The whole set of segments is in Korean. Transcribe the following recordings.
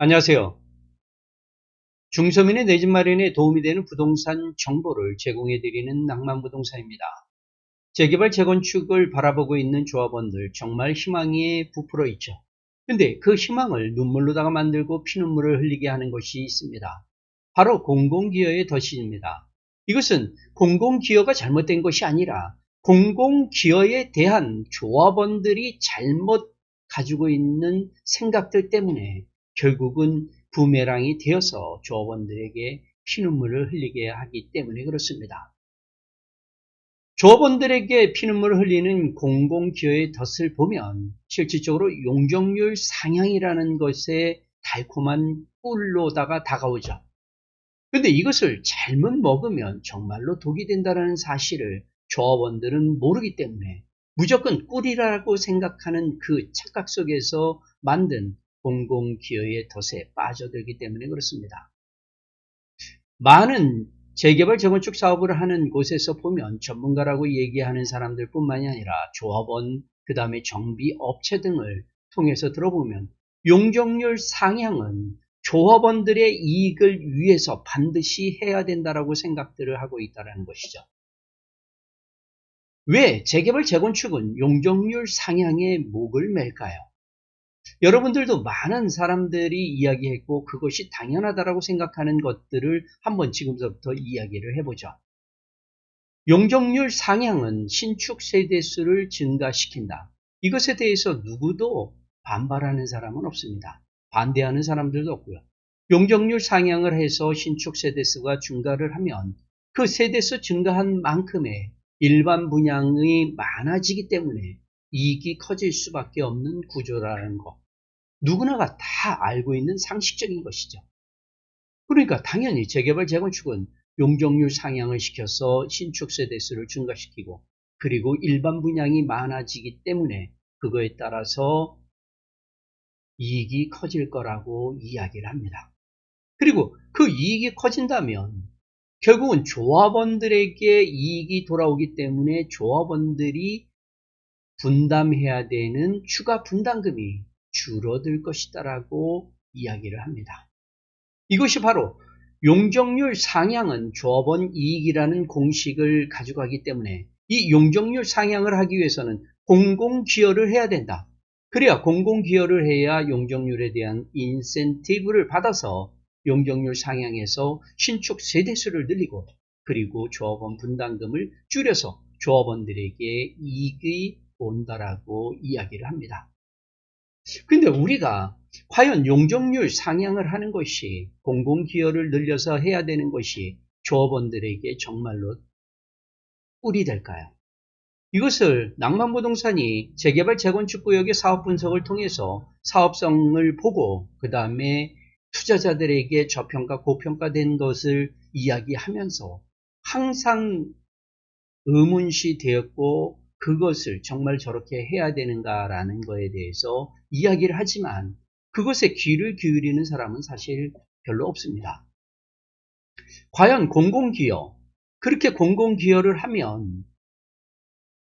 안녕하세요. 중서민의 내 집 마련에 도움이 되는 부동산 정보를 제공해드리는 낭만부동산입니다. 재개발 재건축을 바라보고 있는 조합원들 정말 희망에 부풀어 있죠. 근데 그 희망을 눈물로다가 만들고 피눈물을 흘리게 하는 것이 있습니다. 바로 공공기여의 덫입니다. 이것은 공공기여가 잘못된 것이 아니라 공공기여에 대한 조합원들이 잘못 가지고 있는 생각들 때문에 결국은 부메랑이 되어서 조합원들에게 피눈물을 흘리게 하기 때문에 그렇습니다. 조합원들에게 피눈물을 흘리는 공공기여의 덫을 보면 실질적으로 용적률 상향이라는 것에 달콤한 꿀로다가 다가오죠. 근데 이것을 잘못 먹으면 정말로 독이 된다는 사실을 조합원들은 모르기 때문에 무조건 꿀이라고 생각하는 그 착각 속에서 만든 공공기여의 덫에 빠져들기 때문에 그렇습니다. 많은 재개발 재건축 사업을 하는 곳에서 보면 전문가라고 얘기하는 사람들 뿐만이 아니라 조합원, 그 다음에 정비업체 등을 통해서 들어보면 용적률 상향은 조합원들의 이익을 위해서 반드시 해야 된다라고 생각들을 하고 있다는 것이죠. 왜 재개발 재건축은 용적률 상향에 목을 맬까요? 여러분들도 많은 사람들이 이야기했고 그것이 당연하다라고 생각하는 것들을 한번 지금부터 이야기를 해보죠. 용적률 상향은 신축 세대수를 증가시킨다. 이것에 대해서 누구도 반발하는 사람은 없습니다. 반대하는 사람들도 없고요. 용적률 상향을 해서 신축 세대수가 증가를 하면 그 세대수 증가한 만큼의 일반 분양이 많아지기 때문에 이익이 커질 수밖에 없는 구조라는 것. 누구나가 다 알고 있는 상식적인 것이죠. 그러니까 당연히 재개발 재건축은 용적률 상향을 시켜서 신축 세대수를 증가시키고 그리고 일반 분양이 많아지기 때문에 그거에 따라서 이익이 커질 거라고 이야기를 합니다. 그리고 그 이익이 커진다면 결국은 조합원들에게 이익이 돌아오기 때문에 조합원들이 분담해야 되는 추가 분담금이 줄어들 것이다라고 이야기를 합니다. 이것이 바로 용적률 상향은 조합원 이익이라는 공식을 가져가기 때문에 이 용적률 상향을 하기 위해서는 공공기여를 해야 된다. 그래야 공공기여를 해야 용적률에 대한 인센티브를 받아서 용적률 상향해서 신축 세대수를 늘리고 그리고 조합원 분담금을 줄여서 조합원들에게 이익이 온다라고 이야기를 합니다. 근데 우리가 과연 용적률 상향을 하는 것이 공공기여를 늘려서 해야 되는 것이 조합원들에게 정말로 꿀이 될까요? 이것을 낭만부동산이 재개발 재건축구역의 사업 분석을 통해서 사업성을 보고 그 다음에 투자자들에게 저평가 고평가된 것을 이야기하면서 항상 의문시 되었고 그것을 정말 저렇게 해야 되는가라는 것에 대해서 이야기를 하지만 그것에 귀를 기울이는 사람은 사실 별로 없습니다. 과연 공공기여, 그렇게 공공기여를 하면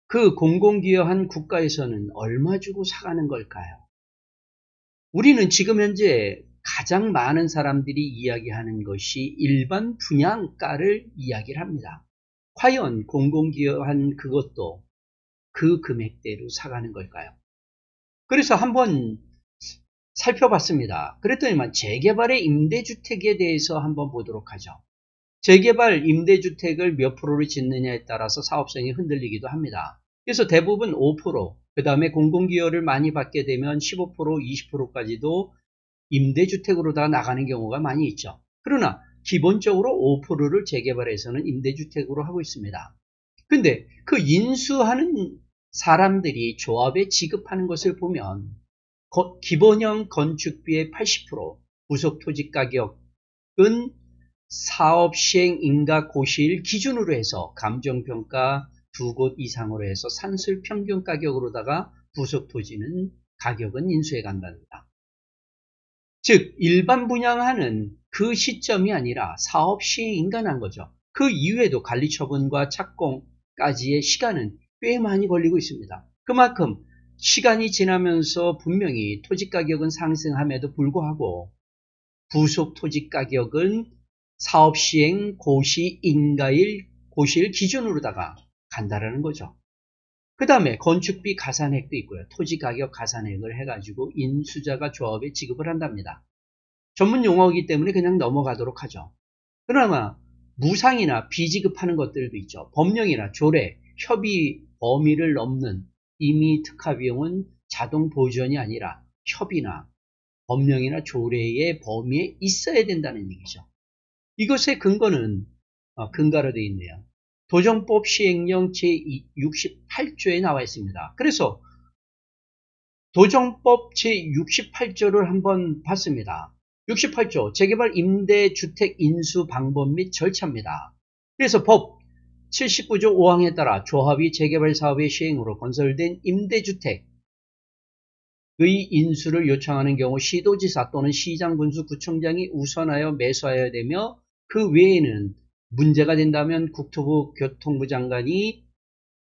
그 공공기여한 국가에서는 얼마 주고 사가는 걸까요? 우리는 지금 현재 가장 많은 사람들이 이야기하는 것이 일반 분양가를 이야기를 합니다. 과연 공공기여한 그것도 그 금액대로 사가는 걸까요? 그래서 한번 살펴봤습니다. 그랬더니만 재개발의 임대주택에 대해서 한번 보도록 하죠. 재개발 임대주택을 몇 프로를 짓느냐에 따라서 사업성이 흔들리기도 합니다. 그래서 대부분 5%, 그 다음에 공공기여를 많이 받게 되면 15%, 20%까지도 임대주택으로 다 나가는 경우가 많이 있죠. 그러나 기본적으로 5%를 재개발에서는 임대주택으로 하고 있습니다. 근데 그 인수하는 사람들이 조합에 지급하는 것을 보면 기본형 건축비의 80%, 부속 토지 가격은 사업 시행 인가 고시일 기준으로 해서 감정평가 2곳 이상으로 해서 산술 평균 가격으로다가 부속 토지는 가격은 인수해 간답니다. 즉 일반 분양하는 그 시점이 아니라 사업 시행 인가난 거죠. 그 이후에도 관리 처분과 착공까지의 시간은 꽤 많이 걸리고 있습니다. 그만큼 시간이 지나면서 분명히 토지 가격은 상승함에도 불구하고 부속 토지 가격은 사업시행 고시 인가일 고시일 기준으로다가 간다라는 거죠. 그 다음에 건축비 가산액도 있고요. 토지 가격 가산액을 해가지고 인수자가 조합에 지급을 한답니다. 전문 용어이기 때문에 그냥 넘어가도록 하죠. 그러나 무상이나 비지급하는 것들도 있죠. 법령이나 조례, 협의 범위를 넘는 임의 특화 비용은 자동 보전이 아니라 협의나 법령이나 조례의 범위에 있어야 된다는 얘기죠. 이것의 근거는 근거로 되어 있네요. 도정법 시행령 제68조에 나와 있습니다. 그래서 도정법 제68조를 한번 봤습니다. 68조 재개발 임대주택 인수 방법 및 절차입니다. 그래서 법 79조 5항에 따라 조합이 재개발 사업의 시행으로 건설된 임대주택의 인수를 요청하는 경우 시도지사 또는 시장군수 구청장이 우선하여 매수하여야 되며 그 외에는 문제가 된다면 국토부 교통부 장관이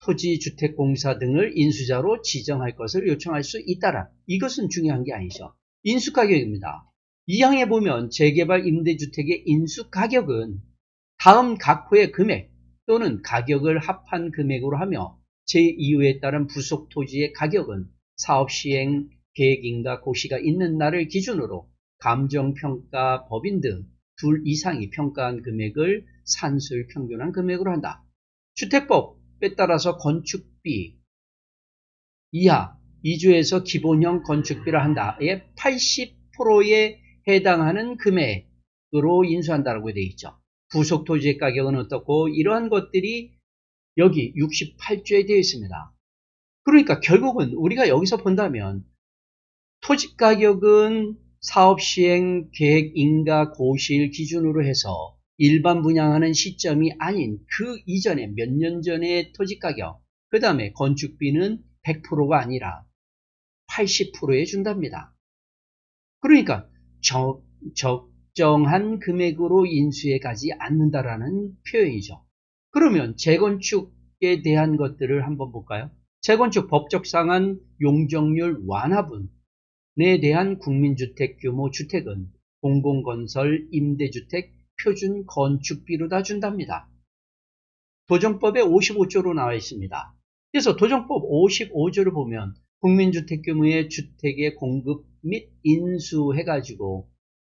토지주택공사 등을 인수자로 지정할 것을 요청할 수 있다라. 이것은 중요한 게 아니죠. 인수가격입니다. 이 항에 보면 재개발 임대주택의 인수가격은 다음 각 호의 금액 또는 가격을 합한 금액으로 하며 제2호에 따른 부속 토지의 가격은 사업시행 계획인가 고시가 있는 날을 기준으로 감정평가 법인 등 둘 이상이 평가한 금액을 산술 평균한 금액으로 한다. 주택법에 따라서 건축비 이하 2조에서 기본형 건축비를 한다에 80%에 해당하는 금액으로 인수한다고 되어 있죠. 부속 토지의 가격은 어떻고 이러한 것들이 여기 68조에 되어 있습니다. 그러니까 결국은 우리가 여기서 본다면 토지 가격은 사업시행 계획 인가 고시일 기준으로 해서 일반 분양하는 시점이 아닌 그 이전에 몇 년 전의 토지 가격, 그 다음에 건축비는 100%가 아니라 80%에 준답니다. 그러니까 적정한 금액으로 인수해 가지 않는다라는 표현이죠. 그러면 재건축에 대한 것들을 한번 볼까요? 재건축 법적 상한 용적률 완화분에 대한 국민주택 규모 주택은 공공건설 임대주택 표준 건축비로 다 준답니다. 도정법에 55조로 나와 있습니다. 그래서 도정법 55조를 보면 국민주택 규모의 주택의 공급 및 인수해가지고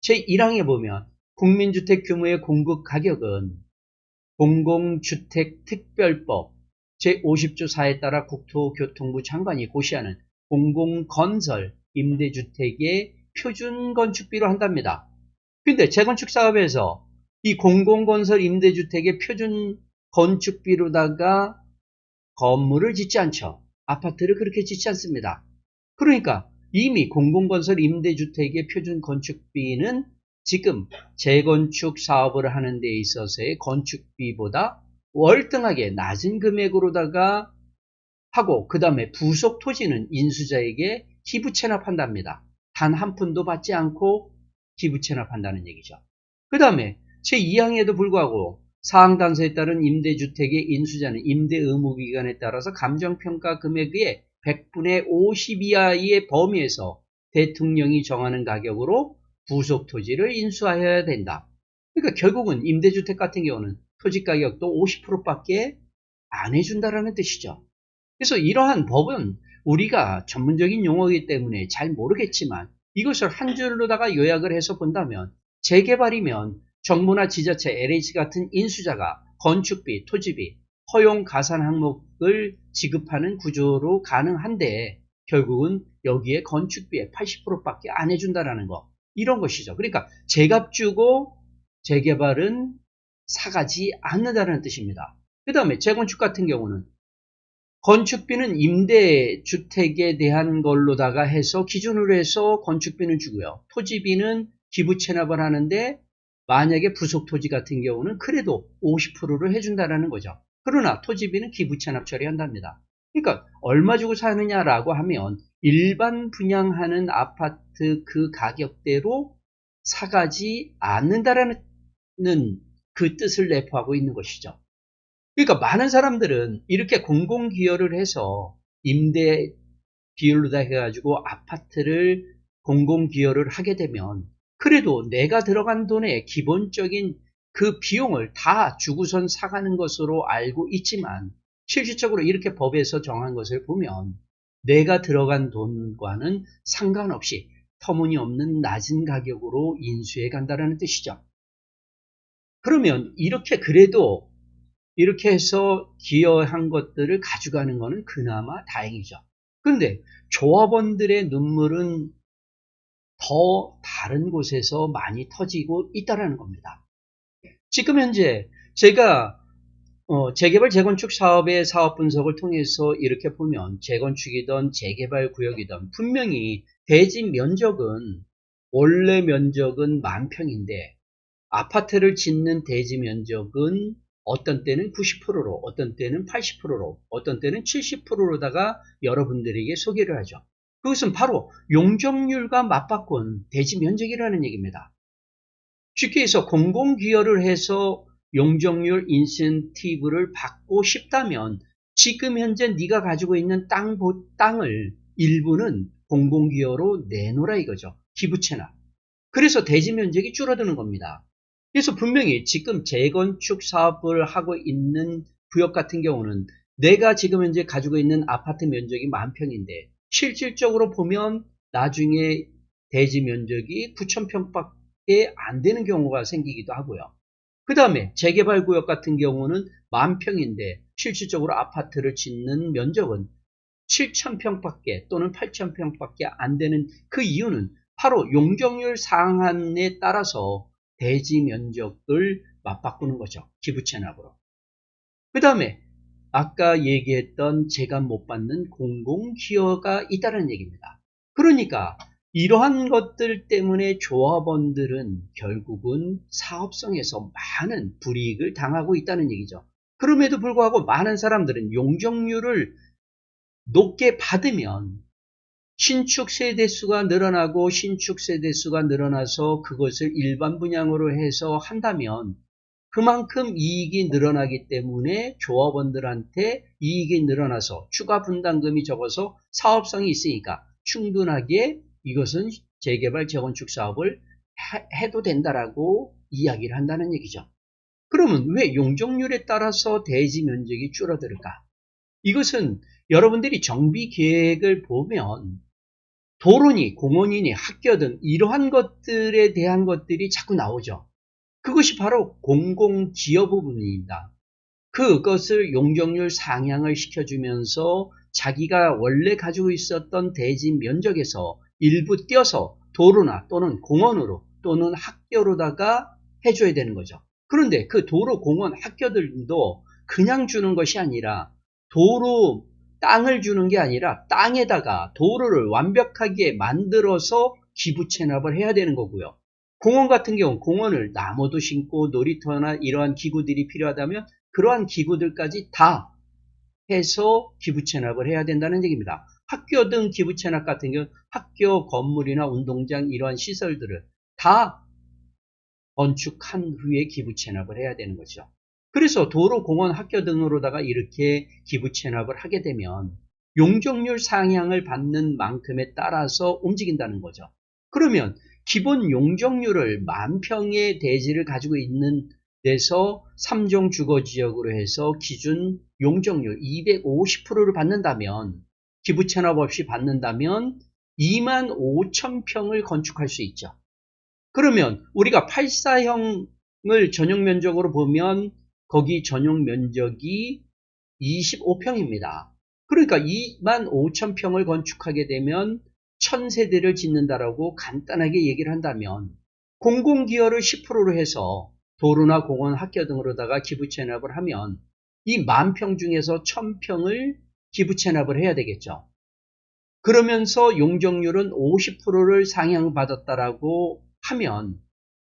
제1항에 보면 국민주택 규모의 공급 가격은 공공주택특별법 제50조 4에 따라 국토교통부 장관이 고시하는 공공건설 임대주택의 표준 건축비로 한답니다. 근데 재건축 사업에서 이 공공건설 임대주택의 표준 건축비로다가 건물을 짓지 않죠. 아파트를 그렇게 짓지 않습니다. 그러니까 이미 공공건설 임대주택의 표준 건축비는 지금 재건축 사업을 하는 데 있어서의 건축비보다 월등하게 낮은 금액으로다가 하고 그 다음에 부속 토지는 인수자에게 기부 체납한답니다. 단 한 푼도 받지 않고 기부 체납한다는 얘기죠. 그 다음에 제2항에도 불구하고 사항 단서에 따른 임대주택의 인수자는 임대 의무 기간에 따라서 감정평가 금액의 100분의 50 이하의 범위에서 대통령이 정하는 가격으로 부속 토지를 인수하여야 된다. 그러니까 결국은 임대주택 같은 경우는 토지 가격도 50%밖에 안 해준다라는 뜻이죠. 그래서 이러한 법은 우리가 전문적인 용어이기 때문에 잘 모르겠지만 이것을 한 줄로다가 요약을 해서 본다면 재개발이면 정부나 지자체, LH 같은 인수자가 건축비, 토지비, 허용 가산 항목을 지급하는 구조로 가능한데 결국은 여기에 건축비의 80%밖에 안 해준다라는 거. 이런 것이죠. 그러니까 제값 주고 재개발은 사가지 않는다는 뜻입니다. 그 다음에 재건축 같은 경우는 건축비는 임대주택에 대한 걸로다가 해서 기준으로 해서 건축비는 주고요. 토지비는 기부 체납을 하는데 만약에 부속 토지 같은 경우는 그래도 50%를 해준다라는 거죠. 그러나 토지비는 기부 체납 처리한답니다. 그러니까 얼마 주고 사느냐라고 하면 일반 분양하는 아파트 그 가격대로 사가지 않는다라는 그 뜻을 내포하고 있는 것이죠. 그러니까 많은 사람들은 이렇게 공공기여를 해서 임대 비율로다 해가지고 아파트를 공공기여를 하게 되면 그래도 내가 들어간 돈의 기본적인 그 비용을 다 주고선 사가는 것으로 알고 있지만 실질적으로 이렇게 법에서 정한 것을 보면 내가 들어간 돈과는 상관없이 터무니없는 낮은 가격으로 인수해 간다는 뜻이죠. 그러면 이렇게 그래도 이렇게 해서 기여한 것들을 가져가는 것은 그나마 다행이죠. 그런데 조합원들의 눈물은 더 다른 곳에서 많이 터지고 있다는 겁니다. 지금 현재 제가 재개발 재건축 사업의 사업 분석을 통해서 이렇게 보면 재건축이든 재개발 구역이든 분명히 대지 면적은 원래 면적은 10,000평인데 아파트를 짓는 대지 면적은 어떤 때는 90%로 어떤 때는 80%로 어떤 때는 70%로다가 여러분들에게 소개를 하죠. 그것은 바로 용적률과 맞바꾼 대지 면적이라는 얘기입니다. 쉽게 해서 공공기여를 해서 용적률 인센티브를 받고 싶다면 지금 현재 네가 가지고 있는 땅을 일부는 공공기여로 내놓으라 이거죠. 기부채납. 그래서 대지 면적이 줄어드는 겁니다. 그래서 분명히 지금 재건축 사업을 하고 있는 구역 같은 경우는 내가 지금 현재 가지고 있는 아파트 면적이 10,000평인데 실질적으로 보면 나중에 대지 면적이 9,000평밖에 안 되는 경우가 생기기도 하고요. 그 다음에 재개발 구역 같은 경우는 10,000평인데 실질적으로 아파트를 짓는 면적은 7,000평밖에 또는 8,000평밖에 안 되는 그 이유는 바로 용적률 상한에 따라서 대지 면적을 맞바꾸는 거죠. 기부채납으로. 그 다음에 아까 얘기했던 재감 못 받는 공공기여가 있다는 얘기입니다. 그러니까 이러한 것들 때문에 조합원들은 결국은 사업성에서 많은 불이익을 당하고 있다는 얘기죠. 그럼에도 불구하고 많은 사람들은 용적률을 높게 받으면 신축 세대수가 늘어나고 신축 세대수가 늘어나서 그것을 일반 분양으로 해서 한다면 그만큼 이익이 늘어나기 때문에 조합원들한테 이익이 늘어나서 추가 분담금이 적어서 사업성이 있으니까 충분하게 이것은 재개발 재건축 사업을 해도 된다라고 이야기를 한다는 얘기죠. 그러면 왜 용적률에 따라서 대지 면적이 줄어들까? 이것은 여러분들이 정비 계획을 보면 도로니 공원이니 학교 등 이러한 것들에 대한 것들이 자꾸 나오죠. 그것이 바로 공공기여 부분입니다. 그것을 용적률 상향을 시켜주면서 자기가 원래 가지고 있었던 대지 면적에서 일부 떼어서 도로나 또는 공원으로 또는 학교로다가 해줘야 되는 거죠. 그런데 그 도로, 공원, 학교들도 그냥 주는 것이 아니라 도로, 땅을 주는 게 아니라 땅에다가 도로를 완벽하게 만들어서 기부 체납을 해야 되는 거고요. 공원 같은 경우 공원을 나무도 심고 놀이터나 이러한 기구들이 필요하다면 그러한 기구들까지 다 해서 기부 체납을 해야 된다는 얘기입니다. 학교 등 기부 체납 같은 경우 학교 건물이나 운동장 이러한 시설들을 다 건축한 후에 기부 체납을 해야 되는 거죠. 그래서 도로, 공원, 학교 등으로다가 이렇게 기부 체납을 하게 되면 용적률 상향을 받는 만큼에 따라서 움직인다는 거죠. 그러면 기본 용적률을 10,000평의 대지를 가지고 있는 데서 3종 주거지역으로 해서 기준 용적률 250%를 받는다면 기부 체납 없이 받는다면 25,000평을 건축할 수 있죠. 그러면 우리가 84형을 전용 면적으로 보면 거기 전용 면적이 25평입니다. 그러니까 25,000평을 건축하게 되면 1,000세대를 짓는다라고 간단하게 얘기를 한다면 공공기여를 10%로 해서 도로나 공원, 학교 등으로다가 기부 체납을 하면 이 10,000평 중에서 1,000평을 기부 체납을 해야 되겠죠. 그러면서 용적률은 50%를 상향받았다라고 하면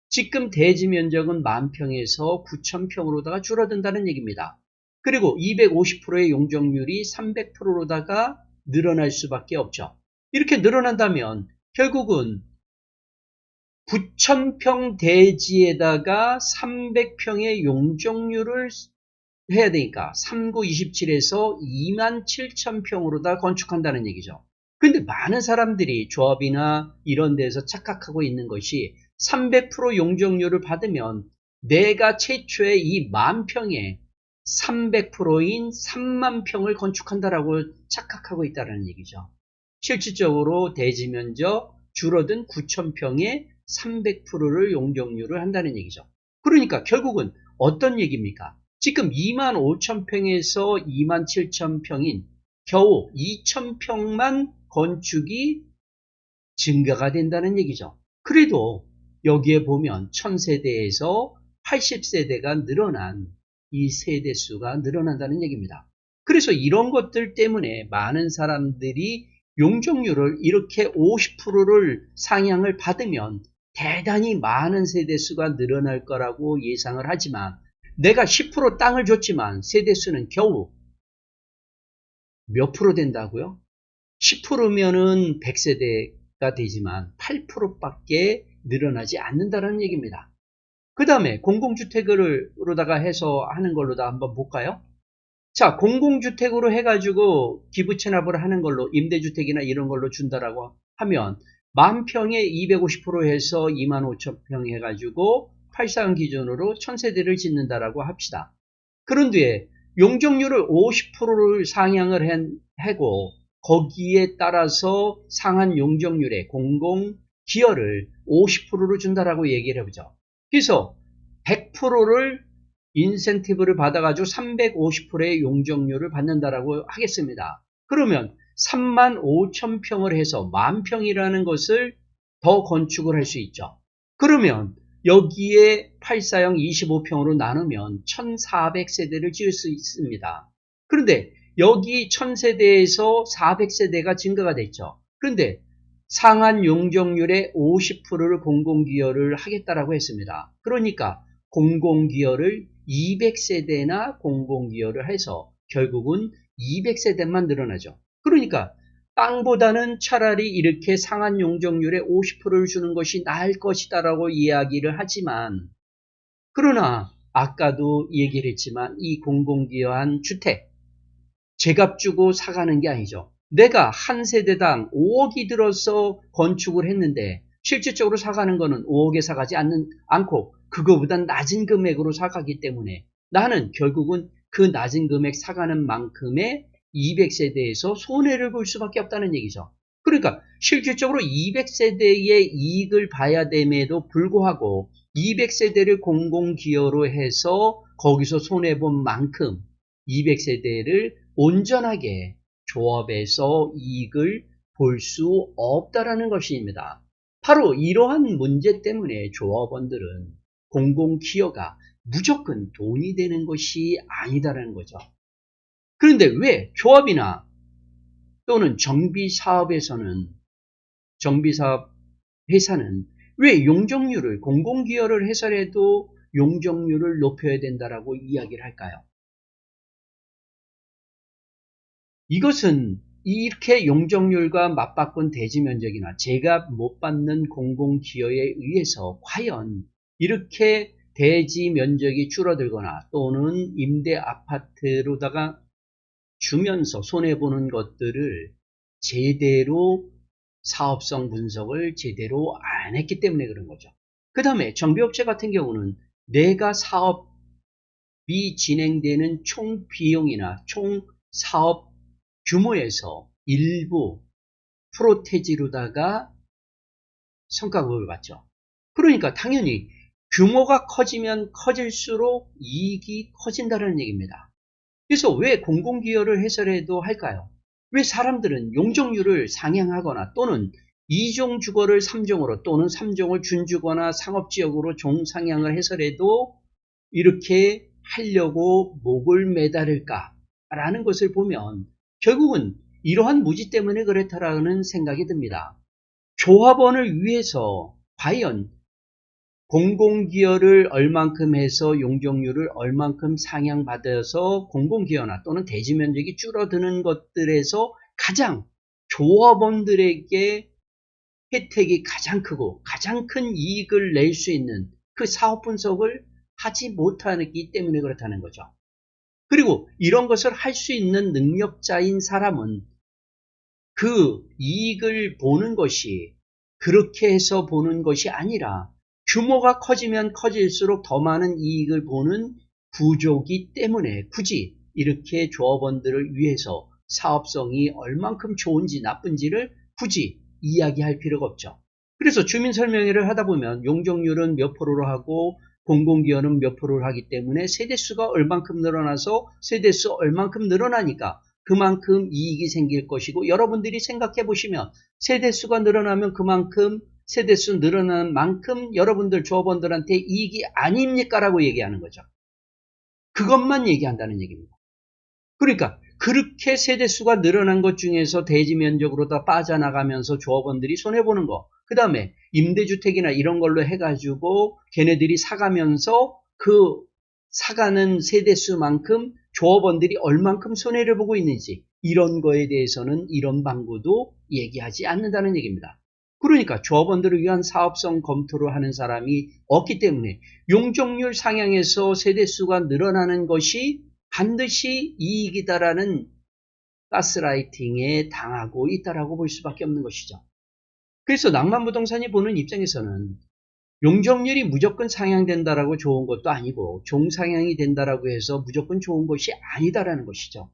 지금 대지 면적은 10,000평에서 9,000평으로다가 줄어든다는 얘기입니다. 그리고 250%의 용적률이 300%로다가 늘어날 수밖에 없죠. 이렇게 늘어난다면 결국은 9,000평 대지에다가 300평의 용적률을 해야 되니까 3927에서 27,000평으로다 건축한다는 얘기죠. 근데 많은 사람들이 조합이나 이런 데서 착각하고 있는 것이 300% 용적률을 받으면 내가 최초의 이 10,000평에 300%인 3만 평을 건축한다라고 착각하고 있다는 얘기죠. 실질적으로 대지 면적 줄어든 9,000평에 300%를 용적률을 한다는 얘기죠. 그러니까 결국은 어떤 얘기입니까? 지금 25,000평에서 27,000평인 겨우 2,000평만 건축이 증가가 된다는 얘기죠. 그래도 여기에 보면 1000세대에서 80세대가 늘어난 이 세대수가 늘어난다는 얘기입니다. 그래서 이런 것들 때문에 많은 사람들이 용적률을 이렇게 50%를 상향을 받으면 대단히 많은 세대수가 늘어날 거라고 예상을 하지만 내가 10% 땅을 줬지만 세대수는 겨우 몇 프로 된다고요? 10%면은 100세대가 되지만 8%밖에 늘어나지 않는다는 얘기입니다. 그 다음에 공공주택으로다가 해서 하는 걸로다 한번 볼까요? 자, 공공주택으로 해가지고 기부 체납을 하는 걸로 임대주택이나 이런 걸로 준다라고 하면 10,000평에 250% 해서 25,000평 해가지고 8사형 기준으로 1000세대를 짓는다라고 합시다. 그런 뒤에 용적률을 50%를 상향을 하고 거기에 따라서 상한 용적률에 공공기여를 50%로 준다라고 얘기를 해보죠. 그래서 100%를 인센티브를 받아가지고 350%의 용적률을 받는다라고 하겠습니다. 그러면 35,000평을 해서 10,000평이라는 것을 더 건축을 할 수 있죠. 그러면 여기에 8사형 25평으로 나누면 1400세대를 지을 수 있습니다. 그런데 여기 1000세대에서 400세대가 증가가 됐죠. 그런데 상한 용적률의 50%를 공공기여를 하겠다라고 했습니다. 그러니까 공공기여를 200세대나 공공기여를 해서 결국은 200세대만 늘어나죠. 그러니까 땅보다는 차라리 이렇게 상한 용적률의 50%를 주는 것이 나을 것이다라고 이야기를 하지만 그러나 아까도 얘기를 했지만 이 공공기여한 주택 제값 주고 사가는 게 아니죠. 내가 한 세대당 5억이 들어서 건축을 했는데 실질적으로 사가는 거는 5억에 사가지 않고 그거보다 낮은 금액으로 사가기 때문에 나는 결국은 그 낮은 금액 사가는 만큼의 200세대에서 손해를 볼 수밖에 없다는 얘기죠. 그러니까 실질적으로 200세대의 이익을 봐야 됨에도 불구하고 200세대를 공공기여로 해서 거기서 손해본 만큼 200세대를 온전하게 조합에서 이익을 볼 수 없다라는 것입니다. 바로 이러한 문제 때문에 조합원들은 공공기여가 무조건 돈이 되는 것이 아니다라는 거죠. 그런데 왜 조합이나 또는 정비사업 회사는 왜 용적률을 공공기여를 해서라도 용적률을 높여야 된다라고 이야기를 할까요? 이것은 이렇게 용적률과 맞바꾼 대지면적이나 제가 못 받는 공공기여에 의해서 과연 이렇게 대지 면적이 줄어들거나 또는 임대 아파트로다가 주면서 손해보는 것들을 제대로 사업성 분석을 제대로 안 했기 때문에 그런 거죠. 그 다음에 정비업체 같은 경우는 내가 사업이 진행되는 총 비용이나 총 사업 규모에서 일부 프로테지로다가 성과급을 받죠. 그러니까 당연히 규모가 커지면 커질수록 이익이 커진다는 얘기입니다. 그래서 왜 공공기여를 해서라도 할까요? 왜 사람들은 용적률을 상향하거나 또는 2종 주거를 3종으로 또는 3종을 준주거나 상업지역으로 종상향을 해서라도 이렇게 하려고 목을 매달을까라는 것을 보면 결국은 이러한 무지 때문에 그렇다라는 생각이 듭니다. 조합원을 위해서 과연 공공기여를 얼만큼 해서 용적률을 얼만큼 상향받아서 공공기여나 또는 대지면적이 줄어드는 것들에서 가장 조합원들에게 혜택이 가장 크고 가장 큰 이익을 낼 수 있는 그 사업 분석을 하지 못하기 때문에 그렇다는 거죠. 그리고 이런 것을 할 수 있는 능력자인 사람은 그 이익을 보는 것이 그렇게 해서 보는 것이 아니라 규모가 커지면 커질수록 더 많은 이익을 보는 구조기 때문에 굳이 이렇게 조합원들을 위해서 사업성이 얼만큼 좋은지 나쁜지를 굳이 이야기할 필요가 없죠. 그래서 주민설명회를 하다 보면 용적률은 몇 프로로 하고 공공기여는 몇 프로를 하기 때문에 세대수가 얼만큼 늘어나서 세대수 얼만큼 늘어나니까 그만큼 이익이 생길 것이고, 여러분들이 생각해 보시면 세대수가 늘어나면 그만큼 세대수 늘어나는 만큼 여러분들 조합원들한테 이익이 아닙니까? 라고 얘기하는 거죠. 그것만 얘기한다는 얘기입니다. 그러니까 그렇게 세대수가 늘어난 것 중에서 대지 면적으로 다 빠져나가면서 조합원들이 손해보는 거, 그 다음에 임대주택이나 이런 걸로 해가지고 걔네들이 사가면서 그 사가는 세대수만큼 조합원들이 얼만큼 손해를 보고 있는지, 이런 거에 대해서는 이런 방구도 얘기하지 않는다는 얘기입니다. 그러니까 조합원들을 위한 사업성 검토를 하는 사람이 없기 때문에 용적률 상향에서 세대수가 늘어나는 것이 반드시 이익이다라는 가스라이팅에 당하고 있다라고 볼 수밖에 없는 것이죠. 그래서 낭만부동산이 보는 입장에서는 용적률이 무조건 상향된다라고 좋은 것도 아니고 종상향이 된다라고 해서 무조건 좋은 것이 아니다라는 것이죠.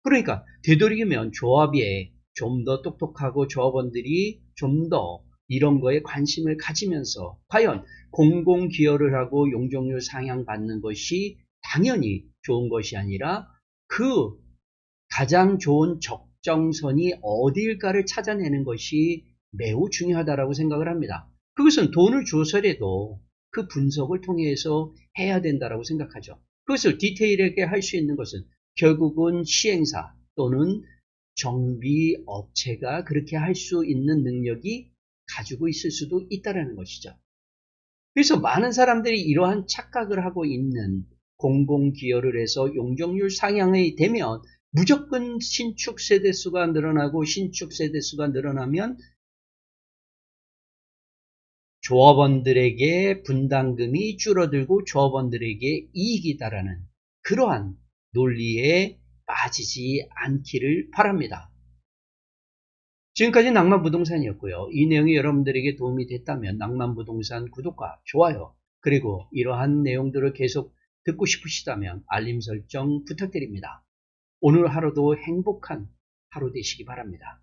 그러니까 되도록이면 조합에 좀 더 똑똑하고 조합원들이 좀 더 이런 거에 관심을 가지면서 과연 공공기여를 하고 용적률 상향받는 것이 당연히 좋은 것이 아니라 그 가장 좋은 적정선이 어디일까를 찾아내는 것이 매우 중요하다고 생각을 합니다. 그것은 돈을 줘서라도 그 분석을 통해서 해야 된다고 생각하죠. 그것을 디테일하게 할 수 있는 것은 결국은 시행사 또는 정비업체가 그렇게 할 수 있는 능력이 가지고 있을 수도 있다는 것이죠. 그래서 많은 사람들이 이러한 착각을 하고 있는, 공공기여를 해서 용적률 상향이 되면 무조건 신축 세대수가 늘어나고 신축 세대수가 늘어나면 조합원들에게 분담금이 줄어들고 조합원들에게 이익이다라는 그러한 논리에 빠지지 않기를 바랍니다. 지금까지 낭만부동산이었고요. 이 내용이 여러분들에게 도움이 됐다면 낭만부동산 구독과 좋아요, 그리고 이러한 내용들을 계속 듣고 싶으시다면 알림 설정 부탁드립니다. 오늘 하루도 행복한 하루 되시기 바랍니다.